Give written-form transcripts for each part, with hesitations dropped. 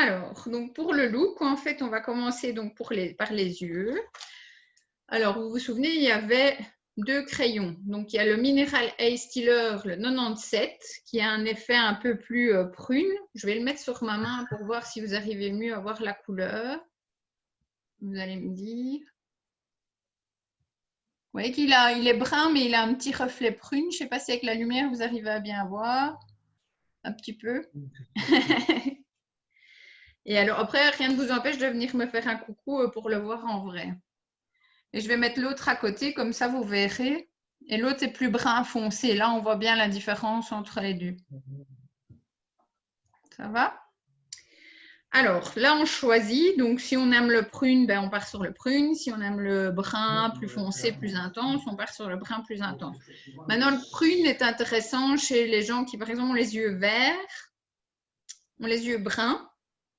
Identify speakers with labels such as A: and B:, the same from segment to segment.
A: Alors, donc pour le look, en fait, on va commencer donc par les yeux. Alors, vous vous souvenez, il y avait 2 crayons. Donc, il y a le Mineral A Steeler, le 97, qui a un effet un peu plus prune. Je vais le mettre sur ma main pour voir si vous arrivez mieux à voir la couleur. Vous allez me dire. Vous voyez qu'il est brun, mais il a un petit reflet prune. Je ne sais pas si avec la lumière, vous arrivez à bien voir. Un petit peu. Et alors, après, rien ne vous empêche de venir me faire un coucou pour le voir en vrai. Et je vais mettre l'autre à côté, comme ça, vous verrez. Et l'autre est plus brun foncé. Là, on voit bien la différence entre les deux. Ça va? Alors, là, on choisit. Donc, si on aime le prune, ben, on part sur le prune. Si on aime le brun plus foncé, plus intense, on part sur le brun plus intense. Maintenant, le prune est intéressant chez les gens qui, par exemple, ont les yeux verts, ont les yeux bruns.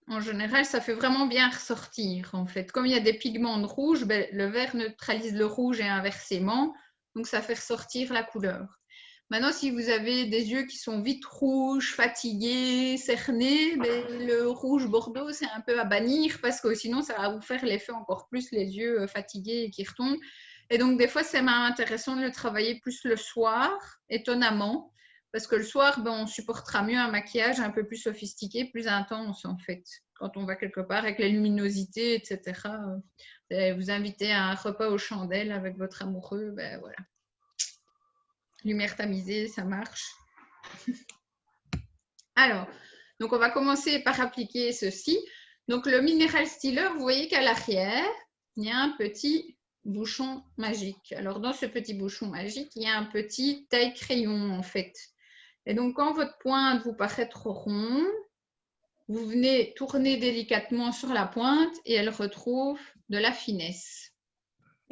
A: En général, ça fait vraiment bien ressortir, en fait. Comme il y a des pigments de rouge, ben, le vert neutralise le rouge et inversement. Donc, ça fait ressortir la couleur. Maintenant, si vous avez des yeux qui sont vite rouges, fatigués, cernés, ben, le rouge bordeaux, c'est un peu à bannir parce que sinon, ça va vous faire l'effet encore plus les yeux fatigués et qui retombent. Et donc, des fois, c'est même intéressant de le travailler plus le soir, étonnamment, parce que le soir, ben, on supportera mieux un maquillage un peu plus sophistiqué, plus intense, en fait. Quand on va quelque part avec la luminosité, etc. Vous invitez à un repas aux chandelles avec votre amoureux, ben voilà. Lumière tamisée, ça marche. Alors, donc on va commencer par appliquer ceci. Donc le Mineral Steeler, vous voyez qu'à l'arrière, il y a un petit bouchon magique. Alors dans ce petit bouchon magique, il y a un petit taille-crayon en fait. Et donc quand votre pointe vous paraît trop ronde, vous venez tourner délicatement sur la pointe et elle retrouve de la finesse.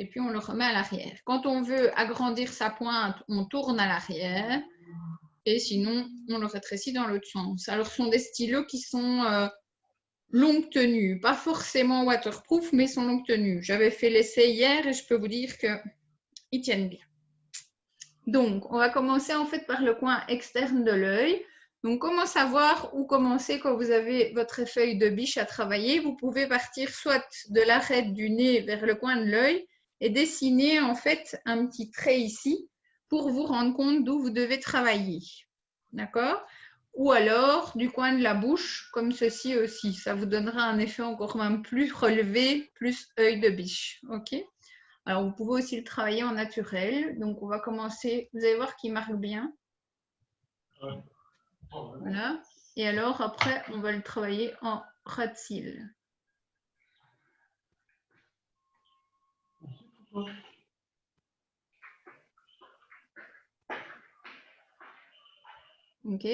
A: Et puis on le remet à l'arrière. Quand on veut agrandir sa pointe, on tourne à l'arrière. Et sinon, on le rétrécit dans l'autre sens. Alors, ce sont des stylos qui sont longue tenue, pas forcément waterproof, mais sont longue tenue. J'avais fait l'essai hier et je peux vous dire qu'ils tiennent bien. Donc, on va commencer en fait par le coin externe de l'œil. Donc, comment savoir où commencer quand vous avez votre feuille de biche à travailler? Vous pouvez partir soit de l'arête du nez vers le coin de l'œil et dessiner en fait un petit trait ici pour vous rendre compte d'où vous devez travailler. D'accord? Ou alors du coin de la bouche, comme ceci aussi. Ça vous donnera un effet encore même plus relevé, plus œil de biche. Ok? Alors, vous pouvez aussi le travailler en naturel. Donc, on va commencer. Vous allez voir qu'il marque bien. Voilà. Et alors, après, on va le travailler en ras de cils. Ok.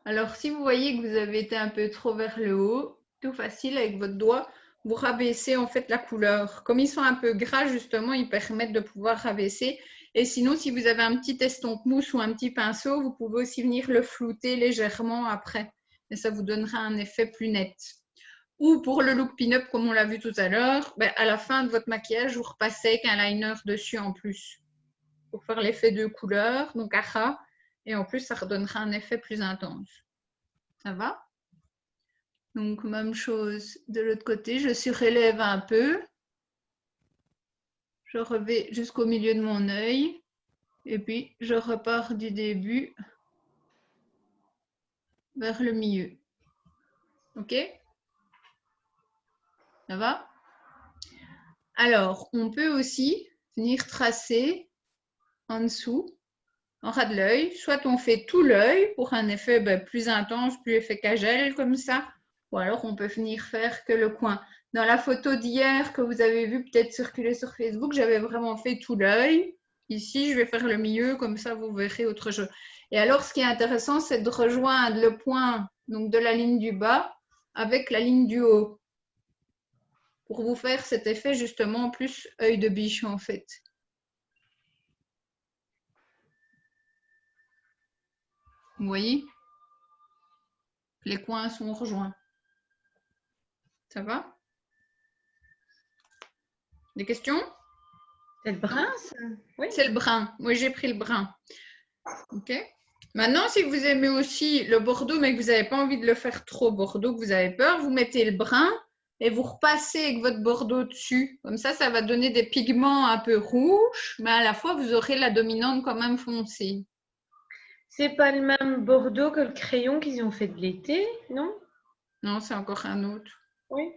A: Alors, si vous voyez que vous avez été un peu trop vers le haut, tout facile, avec votre doigt, vous rabaissez en fait la couleur. Comme ils sont un peu gras, justement, ils permettent de pouvoir rabaisser. Et sinon, si vous avez un petit estompe-mousse ou un petit pinceau, vous pouvez aussi venir le flouter légèrement après. Et ça vous donnera un effet plus net. Ou pour le look pin-up, comme on l'a vu tout à l'heure, ben, à la fin de votre maquillage, vous repassez avec un liner dessus en plus. Pour faire l'effet de couleur, donc à ras. Et en plus, ça redonnera un effet plus intense. Ça va? Donc, même chose de l'autre côté. Je surélève un peu. Je revais jusqu'au milieu de mon œil. Et puis, je repars du début vers le milieu. OK? Ça va? Alors, on peut aussi venir tracer en dessous, en ras de l'œil. Soit on fait tout l'œil pour un effet plus intense, plus effet cagel comme ça. Ou alors, on peut venir faire que le coin. Dans la photo d'hier que vous avez vu peut-être circuler sur Facebook, j'avais vraiment fait tout l'œil. Ici, je vais faire le milieu, comme ça, vous verrez autre chose. Et alors, ce qui est intéressant, c'est de rejoindre le point donc, de la ligne du bas avec la ligne du haut. Pour vous faire cet effet, justement, plus œil de biche, en fait. Vous voyez? Les coins sont rejoints. Ça va? Des questions?
B: C'est le brun, ça? Oui.
A: C'est le brun. Moi, j'ai pris le brun. OK? Maintenant, si vous aimez aussi le bordeaux, mais que vous n'avez pas envie de le faire trop bordeaux, que vous avez peur, vous mettez le brun et vous repassez avec votre bordeaux dessus. Comme ça va donner des pigments un peu rouges, mais à la fois, vous aurez la dominante quand même foncée.
B: C'est pas le même bordeaux que le crayon qu'ils ont fait de l'été, non?
A: Non, c'est encore un autre.
B: Oui.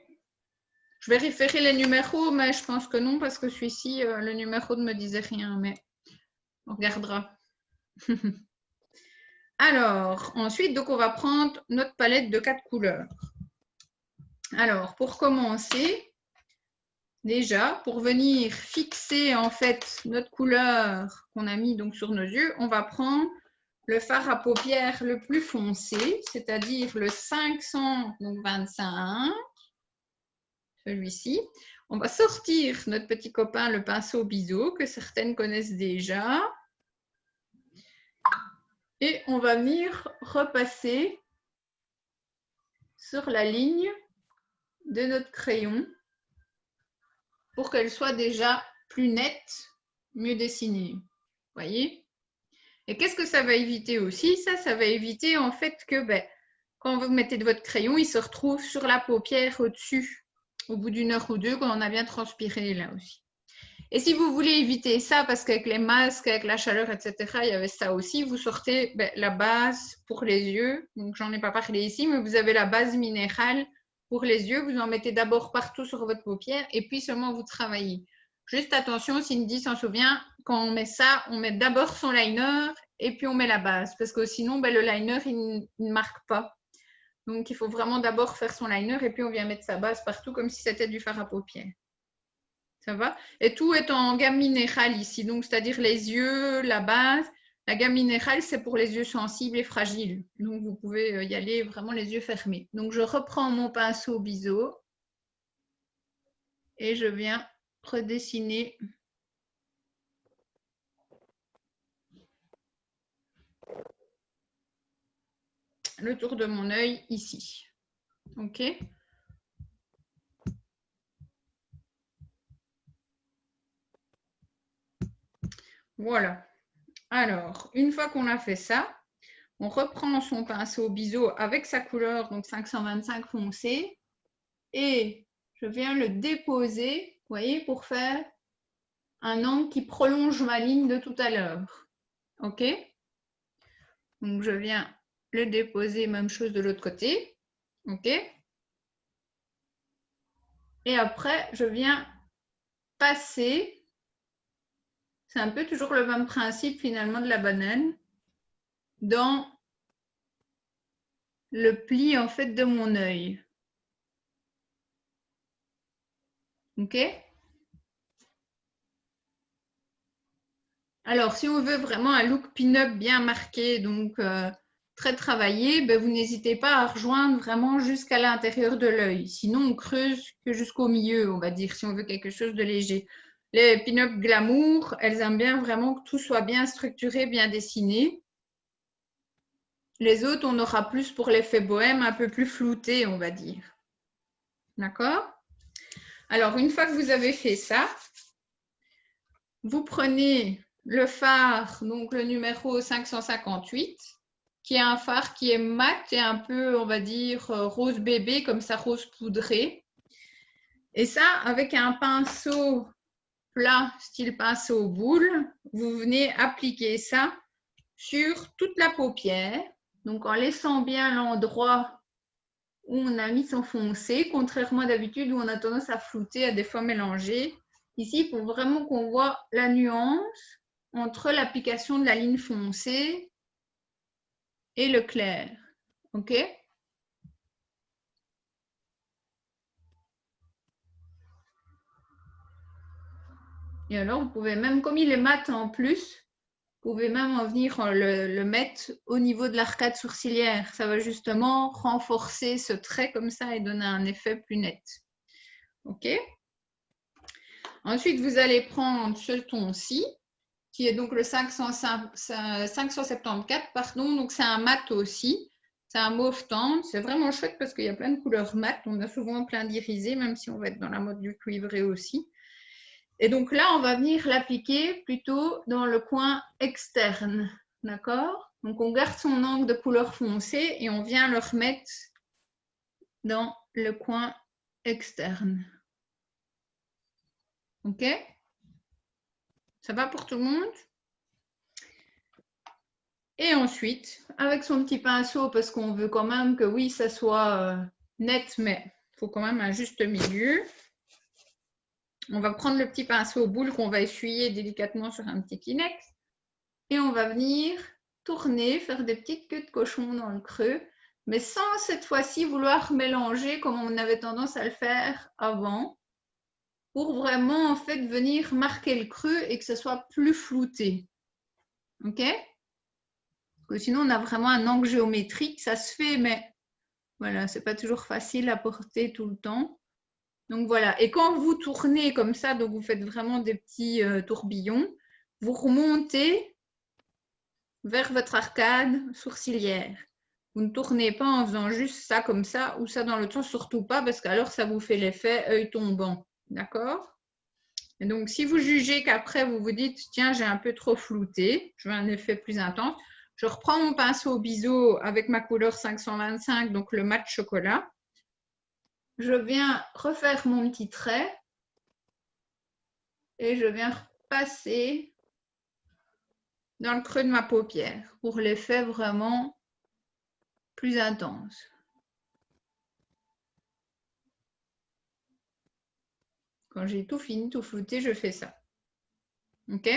A: Je vérifierai les numéros, mais je pense que non, parce que celui-ci, le numéro ne me disait rien, mais on regardera. Alors, ensuite, donc on va prendre notre palette de 4 couleurs. Alors, pour commencer, déjà, pour venir fixer en fait notre couleur qu'on a mis donc sur nos yeux, on va prendre le fard à paupières le plus foncé, c'est-à-dire le 525, celui-ci. On va sortir notre petit copain, le pinceau biseau, que certaines connaissent déjà. Et on va venir repasser sur la ligne de notre crayon pour qu'elle soit déjà plus nette, mieux dessinée. Vous voyez? Et qu'est-ce que ça va éviter aussi? Ça va éviter en fait que quand vous mettez de votre crayon, il se retrouve sur la paupière au-dessus, au bout d'une heure ou deux, quand on a bien transpiré là aussi. Et si vous voulez éviter ça, parce qu'avec les masques, avec la chaleur, etc., il y avait ça aussi, vous sortez la base pour les yeux. Donc, j'en ai pas parlé ici, mais vous avez la base minérale pour les yeux. Vous en mettez d'abord partout sur votre paupière et puis seulement vous travaillez. Juste attention, Cindy s'en souvient, quand on met ça, on met d'abord son liner et puis on met la base. Parce que sinon, le liner, il ne marque pas. Donc, il faut vraiment d'abord faire son liner et puis on vient mettre sa base partout comme si c'était du fard à paupières. Ça va? Et tout est en gamme minérale ici, donc c'est-à-dire les yeux, la base. La gamme minérale, c'est pour les yeux sensibles et fragiles. Donc vous pouvez y aller vraiment les yeux fermés. Donc je reprends mon pinceau biseau et je viens redessiner le tour de mon œil ici. Ok? Voilà. Alors, une fois qu'on a fait ça, on reprend son pinceau biseau avec sa couleur, donc 525 foncé, et je viens le déposer, vous voyez, pour faire un angle qui prolonge ma ligne de tout à l'heure. Ok? Donc, je viens le déposer, même chose de l'autre côté. Ok? Et après, je viens passer. C'est un peu toujours le même principe finalement de la banane. Dans le pli en fait de mon œil. Ok? Alors, si on veut vraiment un look pin-up bien marqué, donc très travaillé, vous n'hésitez pas à rejoindre vraiment jusqu'à l'intérieur de l'œil. Sinon, on creuse que jusqu'au milieu, on va dire, si on veut quelque chose de léger. Les pin-up glamour, elles aiment bien vraiment que tout soit bien structuré, bien dessiné. Les autres, on aura plus pour l'effet bohème, un peu plus flouté, on va dire. D'accord? Alors, une fois que vous avez fait ça, vous prenez le fard, donc le numéro 558, qui est un fard qui est mat et un peu, on va dire, rose bébé, comme ça, rose poudré. Et ça, avec un pinceau plat, style pinceau boule, vous venez appliquer ça sur toute la paupière. Donc, en laissant bien l'endroit où on a mis son foncé, contrairement d'habitude où on a tendance à flouter, à des fois mélanger. Ici, il faut vraiment qu'on voit la nuance entre l'application de la ligne foncée et le clair. OK? Et alors, vous pouvez même, comme il est mat en plus, vous pouvez même en venir le mettre au niveau de l'arcade sourcilière. Ça va justement renforcer ce trait comme ça et donner un effet plus net. OK? Ensuite, vous allez prendre ce ton-ci, qui est donc le 574, pardon. Donc, c'est un mat aussi. C'est un mauve tendre. C'est vraiment chouette parce qu'il y a plein de couleurs mat. On a souvent plein d'irisés, même si on va être dans la mode du cuivré aussi. Et donc là, on va venir l'appliquer plutôt dans le coin externe. D'accord? Donc, on garde son angle de couleur foncée et on vient le remettre dans le coin externe. OK? Ça va pour tout le monde? Et ensuite, avec son petit pinceau, parce qu'on veut quand même que oui, ça soit net, mais il faut quand même un juste milieu. On va prendre le petit pinceau boule qu'on va essuyer délicatement sur un petit Kleenex. Et on va venir tourner, faire des petites queues de cochon dans le creux, mais sans cette fois-ci vouloir mélanger comme on avait tendance à le faire avant, pour vraiment en fait venir marquer le creux et que ce soit plus flouté. OK? Parce que sinon on a vraiment un angle géométrique, ça se fait, mais voilà, c'est pas toujours facile à porter tout le temps. Donc voilà, et quand vous tournez comme ça, donc vous faites vraiment des petits tourbillons, vous remontez vers votre arcade sourcilière. Vous ne tournez pas en faisant juste ça comme ça ou ça dans l'autre sens, surtout pas, parce qu'alors ça vous fait l'effet œil tombant. D'accord? Et donc, si vous jugez qu'après vous vous dites, tiens, j'ai un peu trop flouté, je veux un effet plus intense, je reprends mon pinceau biseau avec ma couleur 525, donc le mat chocolat. Je viens refaire mon petit trait et je viens repasser dans le creux de ma paupière pour l'effet vraiment plus intense. Quand j'ai tout fini, tout flouté, je fais ça. OK?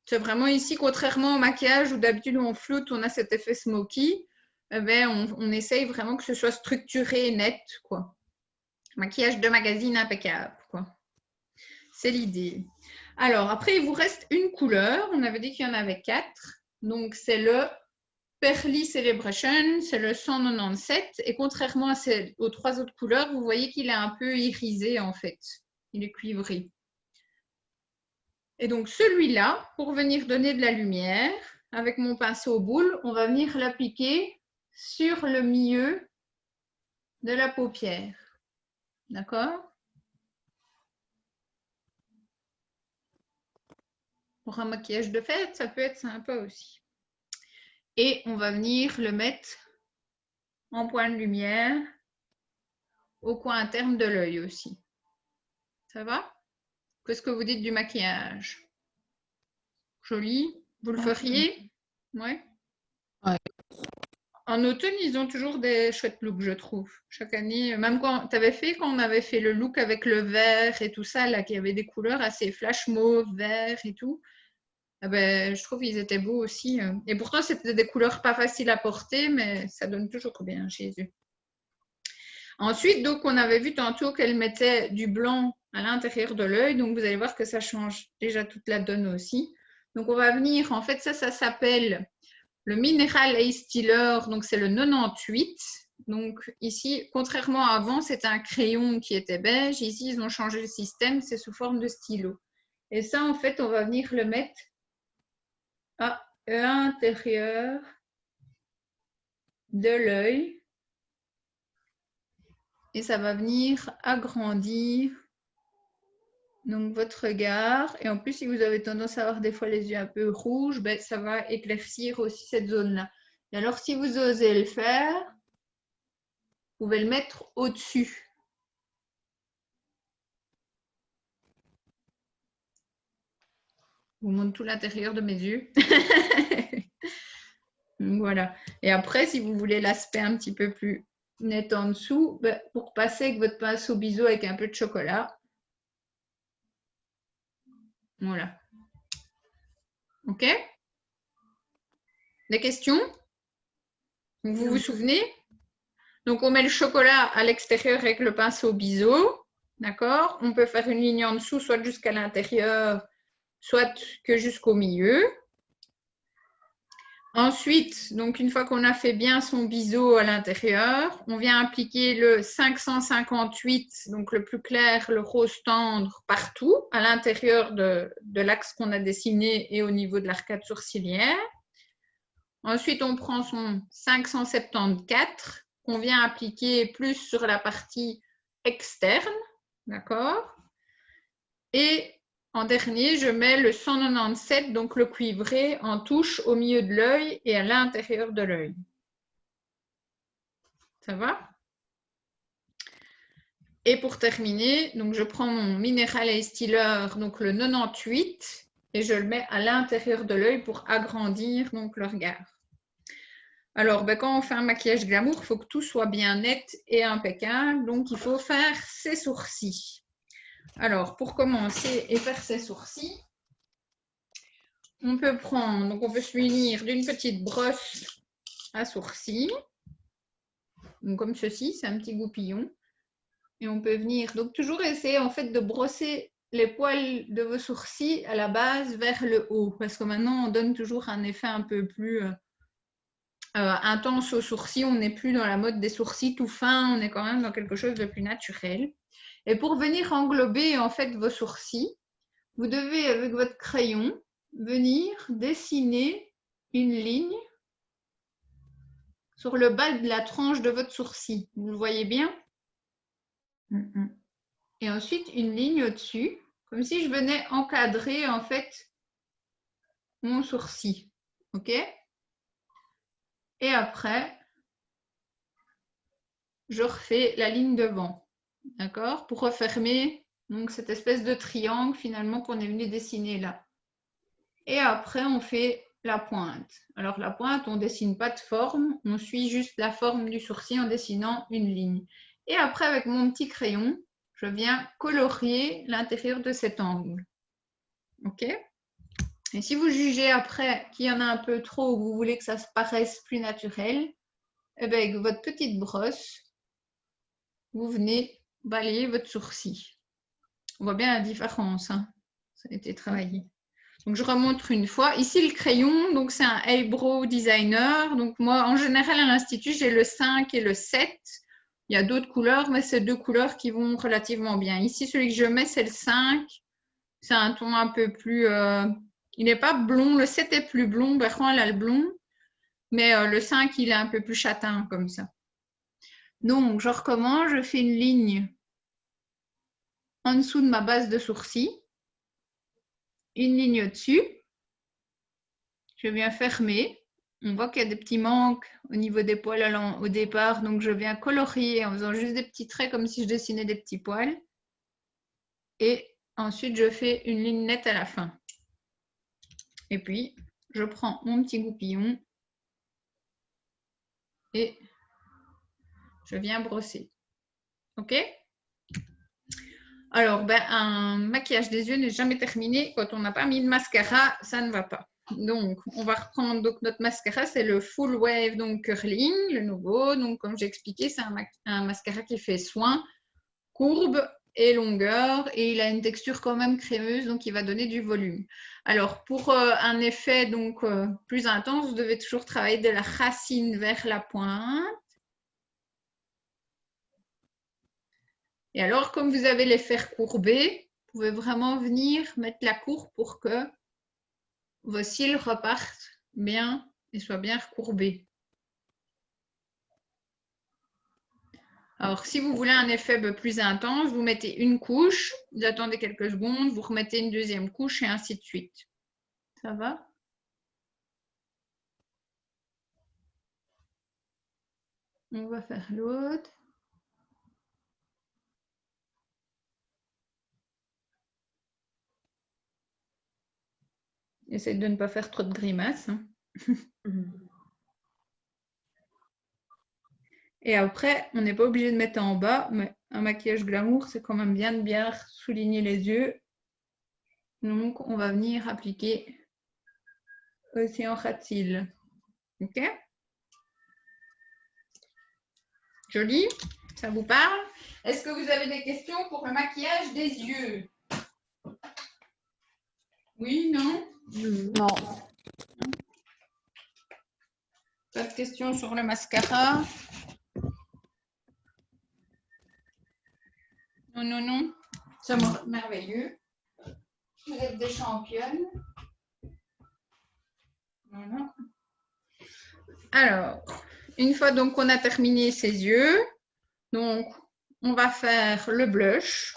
A: C'est vraiment ici, contrairement au maquillage où d'habitude on floute, on a cet effet smoky, eh bien, on essaye vraiment que ce soit structuré et net, quoi. Maquillage de magazine impeccable, quoi. C'est l'idée. Alors, après, il vous reste une couleur. On avait dit qu'il y en avait 4. Donc, c'est le Pearly Celebration, c'est le 197. Et contrairement aux 3 autres couleurs, vous voyez qu'il est un peu irisé, en fait. Il est cuivré. Et donc, celui-là, pour venir donner de la lumière, avec mon pinceau boule, on va venir l'appliquer sur le milieu de la paupière. D'accord? Pour un maquillage de fête, ça peut être sympa aussi. Et on va venir le mettre en point de lumière au coin interne de l'œil aussi. Ça va? Qu'est-ce que vous dites du maquillage? Joli? Vous le feriez? Ouais.
C: Ouais.
A: En automne, ils ont toujours des chouettes looks, je trouve. Chaque année, même quand tu avais fait, quand on avait fait le look avec le vert et tout ça, là, qui avait des couleurs assez flash mauve, vert et tout, eh ben, je trouve qu'ils étaient beaux aussi. Et pourtant, c'était des couleurs pas faciles à porter, mais ça donne toujours bien chez eux. Ensuite, donc, on avait vu tantôt qu'elle mettait du blanc à l'intérieur de l'œil. Donc, vous allez voir que ça change déjà toute la donne aussi. Donc, on va venir, en fait, ça s'appelle le Mineral Ace Stealer. Donc, c'est le 98. Donc, ici, contrairement à avant, c'était un crayon qui était beige. Ici, ils ont changé le système. C'est sous forme de stylo. Et ça, en fait, on va venir le mettre à l'intérieur de l'œil. Et ça va venir agrandir donc votre regard. Et en plus, si vous avez tendance à avoir des fois les yeux un peu rouges, ben, ça va éclaircir aussi cette zone-là. Et alors, si vous osez le faire, vous pouvez le mettre au-dessus. Je vous montre tout l'intérieur de mes yeux. Voilà. Et après, si vous voulez l'aspect un petit peu plus net en dessous, ben, pour passer avec votre pinceau biseau avec un peu de chocolat. Voilà. OK? Des questions? Vous vous souvenez? Donc, on met le chocolat à l'extérieur avec le pinceau biseau. D'accord? On peut faire une ligne en dessous, soit jusqu'à l'intérieur, soit que jusqu'au milieu. Ensuite, donc une fois qu'on a fait bien son biseau à l'intérieur, on vient appliquer le 558, donc le plus clair, le rose tendre, partout, à l'intérieur de l'axe qu'on a dessiné et au niveau de l'arcade sourcilière. Ensuite, on prend son 574, qu'on vient appliquer plus sur la partie externe, d'accord? Et en dernier, je mets le 197, donc le cuivré, en touche au milieu de l'œil et à l'intérieur de l'œil. Ça va? Et pour terminer, donc je prends mon Mineral Eye Stealer, donc le 98, et je le mets à l'intérieur de l'œil pour agrandir donc le regard. Alors, quand on fait un maquillage glamour, il faut que tout soit bien net et impeccable. Donc, il faut faire ses sourcils. Alors, pour commencer et faire ses sourcils, on peut prendre, donc on peut se munir d'une petite brosse à sourcils. Donc, comme ceci, c'est un petit goupillon. Et on peut venir, donc toujours essayer en fait de brosser les poils de vos sourcils à la base vers le haut. Parce que maintenant, on donne toujours un effet un peu plus intense aux sourcils. On n'est plus dans la mode des sourcils tout fins, on est quand même dans quelque chose de plus naturel. Et pour venir englober en fait vos sourcils, vous devez avec votre crayon venir dessiner une ligne sur le bas de la tranche de votre sourcil. Vous le voyez bien? Et ensuite une ligne au-dessus, comme si je venais encadrer en fait mon sourcil. Ok? Et après, je refais la ligne devant. D'accord? Pour refermer donc cette espèce de triangle finalement qu'on est venu dessiner là. Et après, on fait la pointe. Alors la pointe, on ne dessine pas de forme, on suit juste la forme du sourcil en dessinant une ligne. Et après, avec mon petit crayon, je viens colorier l'intérieur de cet angle. Ok? Et si vous jugez après qu'il y en a un peu trop ou que vous voulez que ça se paraisse plus naturel, eh bien, avec votre petite brosse, vous venez balayer votre sourcil. On voit bien la différence, hein. Ça a été travaillé. Donc, je remontre une fois. Ici, le crayon, donc c'est un Eyebrow Designer. Donc, moi, en général, à l'Institut, j'ai le 5 et le 7. Il y a d'autres couleurs, mais c'est deux couleurs qui vont relativement bien. Ici, celui que je mets, c'est le 5. C'est un ton un peu plus... il n'est pas blond. Le 7 est plus blond. Bertrand, elle a le blond. Mais le 5, il est un peu plus châtain, comme ça. Donc, je recommence. Je fais une ligne en dessous de ma base de sourcil. Une ligne au-dessus. Je viens fermer. On voit qu'il y a des petits manques au niveau des poils au départ. Donc, je viens colorier en faisant juste des petits traits comme si je dessinais des petits poils. Et ensuite, je fais une ligne nette à la fin. Et puis, je prends mon petit goupillon et je viens brosser. OK? Alors, un maquillage des yeux n'est jamais terminé. Quand on n'a pas mis de mascara, ça ne va pas. Donc, on va reprendre donc, notre mascara, c'est le Full Wave donc Curling, le nouveau. Donc, comme j'ai expliqué, c'est un mascara qui fait soin, courbe et longueur, et il a une texture quand même crémeuse, donc il va donner du volume. Alors, pour un effet donc plus intense, vous devez toujours travailler de la racine vers la pointe. Et alors, comme vous avez les fers courbés, vous pouvez vraiment venir mettre la courbe pour que vos cils repartent bien et soient bien recourbés. Alors, si vous voulez un effet plus intense, vous mettez une couche, vous attendez quelques secondes, vous remettez une deuxième couche et ainsi de suite. Ça va? On va faire l'autre. Essayez de ne pas faire trop de grimaces. Hein. Et après, on n'est pas obligé de mettre en bas, mais un maquillage glamour, c'est quand même bien de bien souligner les yeux. Donc, on va venir appliquer aussi en ras de cils. Ok? Joli? Ça vous parle? Est-ce que vous avez des questions pour le maquillage des yeux? Oui, non?
C: Non.
A: Pas de questions sur le mascara? Non, non, non. C'est merveilleux. Vous êtes des championnes. Voilà. Alors, une fois donc qu'on a terminé ses yeux, donc on va faire le blush.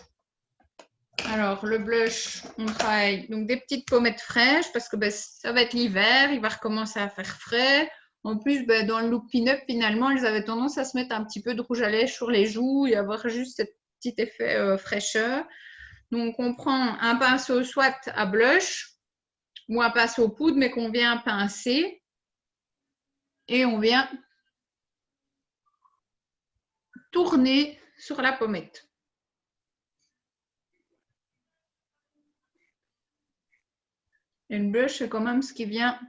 A: Alors, le blush, on travaille donc des petites pommettes fraîches parce que ça va être l'hiver, il va recommencer à faire frais. En plus, dans le look pin-up, finalement, elles avaient tendance à se mettre un petit peu de rouge à lèvres sur les joues et avoir juste ce petit effet fraîcheur. Donc, on prend un pinceau soit à blush ou un pinceau poudre, mais qu'on vient pincer et on vient tourner sur la pommette. Et le blush, c'est quand même ce qui vient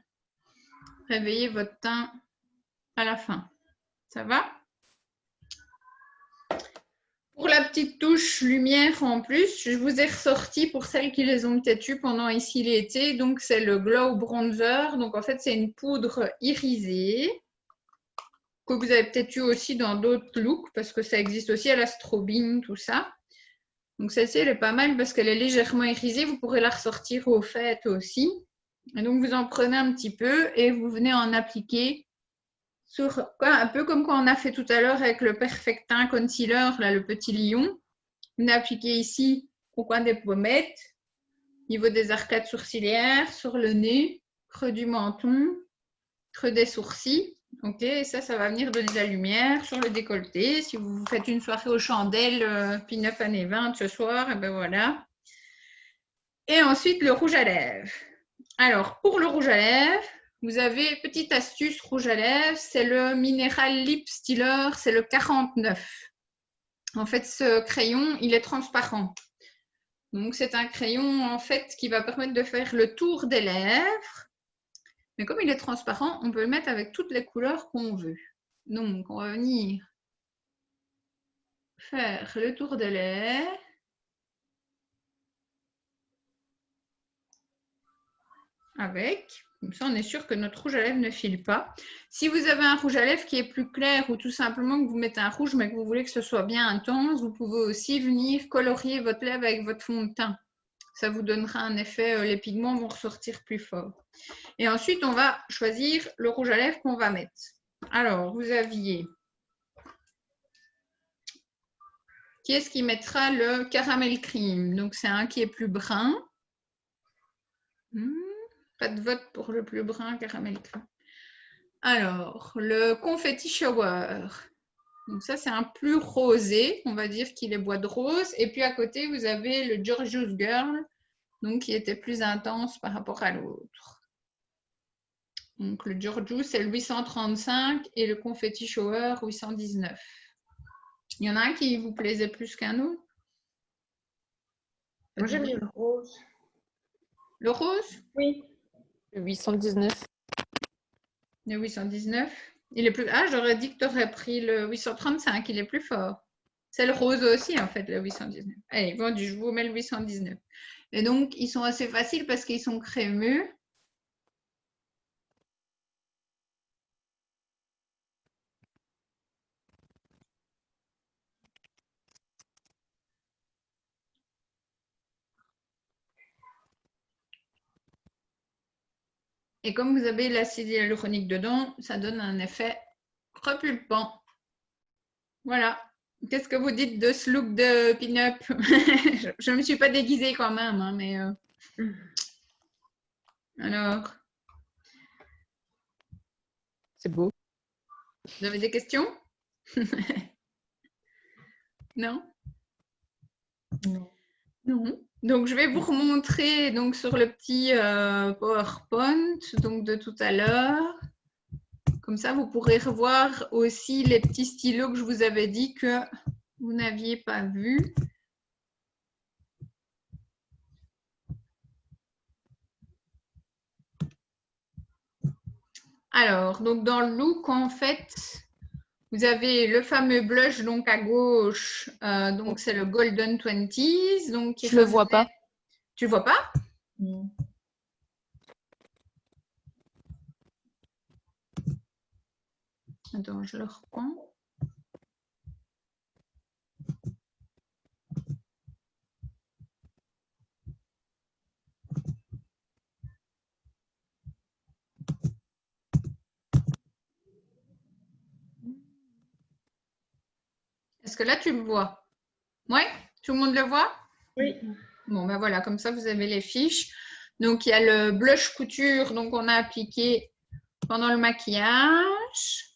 A: réveiller votre teint à la fin. Ça va? Pour la petite touche lumière en plus, je vous ai ressorti pour celles qui les ont peut-être eues pendant ici l'été. Donc, c'est le Glow Bronzer. Donc, en fait, c'est une poudre irisée que vous avez peut-être eu aussi dans d'autres looks parce que ça existe aussi à la strobing, tout ça. Donc, celle-ci, elle est pas mal parce qu'elle est légèrement irisée. Vous pourrez la ressortir au fait aussi. Et donc, vous en prenez un petit peu et vous venez en appliquer sur, un peu comme quand on a fait tout à l'heure avec le Perfectin Concealer, là, le petit lion. Vous appliquez ici au coin des pommettes, au niveau des arcades sourcilières, sur le nez, creux du menton, creux des sourcils. Ok, et ça va venir donner de la lumière sur le décolleté. Si vous faites une soirée aux chandelles, pin-up années 20 ce soir, et ben voilà. Et ensuite, le rouge à lèvres. Alors, pour le rouge à lèvres, vous avez petite astuce rouge à lèvres, c'est le Mineral Lip Stealer, c'est le 49. En fait, ce crayon, il est transparent. Donc, c'est un crayon, en fait, qui va permettre de faire le tour des lèvres. Mais comme il est transparent, on peut le mettre avec toutes les couleurs qu'on veut. Donc, on va venir faire le tour des lèvres. Avec. Comme ça, on est sûr que notre rouge à lèvres ne file pas. Si vous avez un rouge à lèvres qui est plus clair ou tout simplement que vous mettez un rouge mais que vous voulez que ce soit bien intense, vous pouvez aussi venir colorier votre lèvre avec votre fond de teint. Ça vous donnera un effet, les pigments vont ressortir plus fort. Et ensuite, on va choisir le rouge à lèvres qu'on va mettre. Alors, vous aviez... Qui est-ce qui mettra le caramel cream? Donc, c'est un qui est plus brun. Pas de vote pour le plus brun caramel cream. Alors, le confetti shower. Donc ça, c'est un plus rosé. On va dire qu'il est bois de rose. Et puis à côté, vous avez le Gorgeous Girl, donc qui était plus intense par rapport à l'autre. Donc le Gorgeous, c'est le 835 et le confetti shower 819. Il y en a un qui vous plaisait plus qu'un autre?
B: Moi, j'aime bien le rose.
A: Le rose?
B: Oui.
C: Le 819.
A: Le 819. Il est plus... Ah, j'aurais dit que tu aurais pris le 835, il est plus fort. C'est le rose aussi, en fait, le 819. Allez, vendu, je vous mets le 819. Et donc, ils sont assez faciles parce qu'ils sont crémeux. Et comme vous avez l'acide hyaluronique dedans, ça donne un effet repulpant. Voilà. Qu'est-ce que vous dites de ce look de pin-up? Je ne me suis pas déguisée quand même, hein, mais... Alors,
C: C'est beau.
A: vous avez des questions? Non?
B: Non.
A: Non. Donc, je vais vous remontrer donc, sur le petit PowerPoint donc, de tout à l'heure. Comme ça, vous pourrez revoir aussi les petits stylos que je vous avais dit que vous n'aviez pas vus. Alors, donc dans le look, en fait, vous avez le fameux blush donc à gauche, donc c'est le Golden 20s. Donc,
C: Je le vois pas.
A: Tu le vois pas?
B: Non.
A: Attends, je le reprends. Est-ce que là, tu le vois? Oui? Tout le monde le voit?
B: Oui.
A: Bon, ben voilà, comme ça, vous avez les fiches. Donc, il y a le blush couture, donc on a appliqué pendant le maquillage.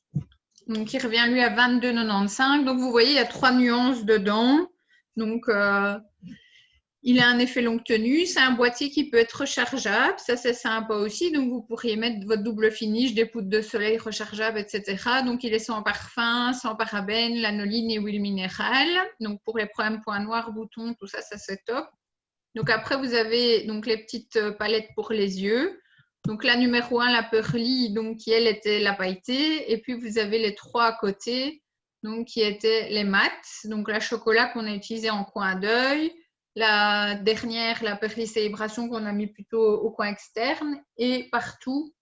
A: Donc, il revient, lui, à 22,95. Donc, vous voyez, il y a 3 nuances dedans. Donc, il a un effet longue tenue. C'est un boîtier qui peut être rechargeable. Ça, c'est sympa aussi. Donc, vous pourriez mettre votre double finish, des poudres de soleil rechargeables, etc. Donc, il est sans parfum, sans parabènes, lanoline et huile minérale. Donc, pour les problèmes points noirs, boutons, tout ça, ça c'est top. Donc, après, vous avez donc les petites palettes pour les yeux. Donc, la numéro 1, la Pearly, donc, qui, elle, était la pailletée. Et puis, vous avez les 3 à côté, donc, qui étaient les mattes. Donc, la chocolat qu'on a utilisée en coin d'œil. La dernière, la Pearly Célébration, qu'on a mis plutôt au coin externe. Et partout,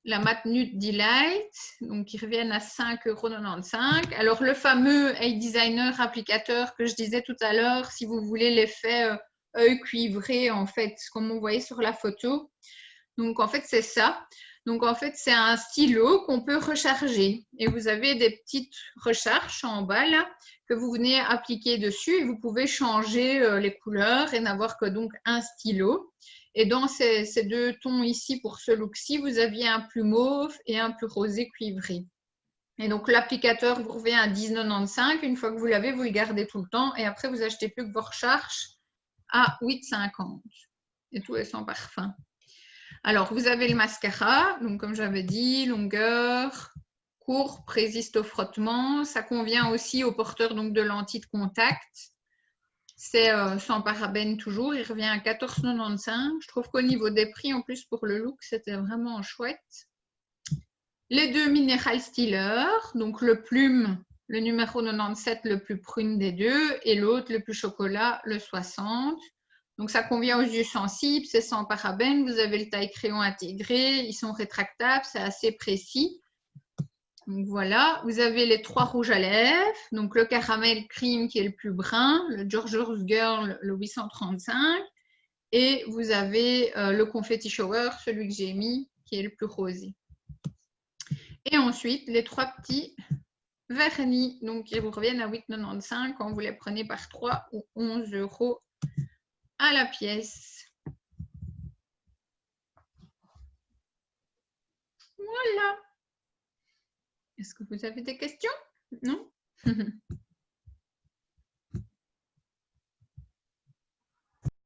A: la matte Nude Delight, donc qui reviennent à 5,95 €. Alors, le fameux Eye Designer applicateur que je disais tout à l'heure, si vous voulez l'effet œil cuivré, en fait, comme on voyait sur la photo. Donc, en fait, c'est ça. Donc, en fait, c'est un stylo qu'on peut recharger. Et vous avez des petites recharges en bas, là, que vous venez appliquer dessus. Et vous pouvez changer les couleurs et n'avoir que donc un stylo. Et dans ces 2 tons ici, pour ce look-ci, vous aviez un plus mauve et un plus rosé cuivré. Et donc, l'applicateur vous revient à 10,95 €. Une fois que vous l'avez, vous le gardez tout le temps. Et après, vous achetez plus que vos recharges à 8,50 €. Et tout est sans parfum. Alors, vous avez le mascara. Donc, comme j'avais dit, longueur, court, résiste au frottement. Ça convient aussi aux porteurs donc, de lentilles de contact. C'est sans parabènes toujours. Il revient à 14,95 €. Je trouve qu'au niveau des prix, en plus, pour le look, c'était vraiment chouette. Les 2 Mineral Stealer. Donc, le plume, le numéro 97, le plus prune des deux. Et l'autre, le plus chocolat, le 60. Donc, ça convient aux yeux sensibles. C'est sans parabènes. Vous avez le taille crayon intégré. Ils sont rétractables. C'est assez précis. Donc voilà, vous avez les 3 rouges à lèvres, donc le caramel cream qui est le plus brun, le George's Girl le 835 et vous avez le confetti shower, celui que j'ai mis, qui est le plus rosé. Et ensuite, les 3 petits vernis, donc ils vous reviennent à 8,95 quand vous les prenez par 3 ou 11 € à la pièce. Voilà. Est-ce que vous avez des questions? Non?